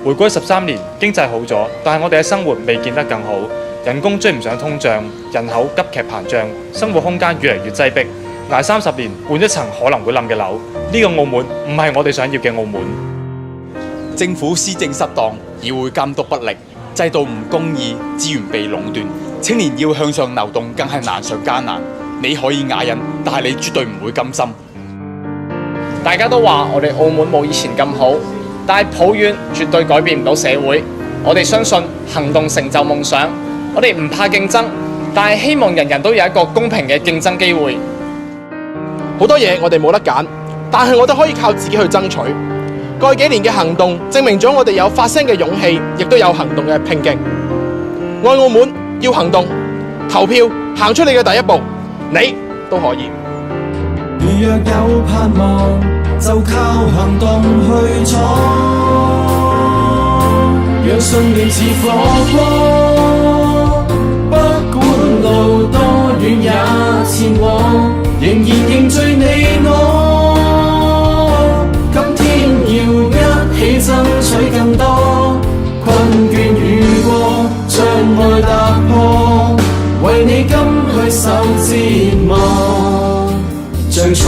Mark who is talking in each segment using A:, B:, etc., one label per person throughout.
A: 回歸13年，經濟好咗，但係我哋嘅生活未見得更好，人工追唔上通脹，人口急劇膨脹，生活空間越嚟越擠迫，捱30年換一層可能會冧嘅樓，呢個澳門唔係我哋想要嘅澳門。
B: 政府施政失當，議會監督不力，制度唔公義，資源被壟斷，青年要向上流動更係難上加難。你可以啞忍，但係你絕對唔會甘心。
C: 大家都話我哋澳門冇以前咁好，但係抱怨絕對改變唔到社會。我哋相信行動成就夢想，我哋唔怕競爭，但係希望人人都有一個公平嘅競爭機會。
D: 好多嘢我哋冇得揀，但係我哋可以靠自己去爭取。過去幾年嘅行動證明咗我哋有發聲嘅勇氣，亦都有行動嘅拼勁。愛澳門要行動，投票行出你嘅第一步，你都可以。
E: 如若有盼望，就靠行動去闖，讓信念似火光，不管路多遠也前往，仍然凝聚你我。今天要一起爭取更多，困倦與過，障礙踏破，為你今去受折磨。像從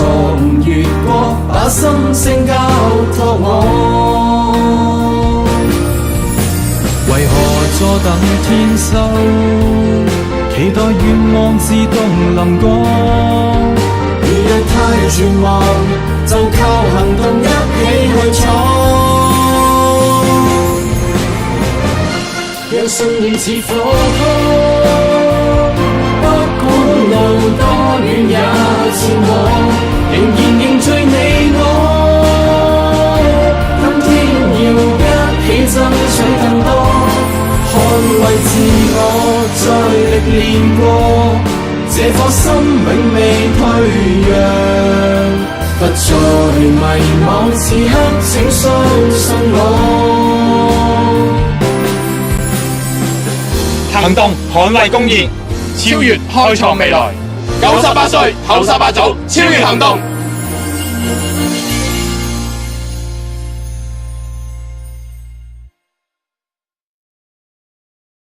E: 越過，把心聲交託我。為何坐等天收，期待願望自動臨過。如若太絕望，就靠行動一起去闖。讓信念似火光，不管路多遠也前往，仍然凝聚你我。今天要一起爭取更多，捍衛自我，再歷練過，這顆心永未退讓。不再迷惘，此刻請相信我。
A: 行動捍衛公義，超越開創未來。98歲後18組超越行動。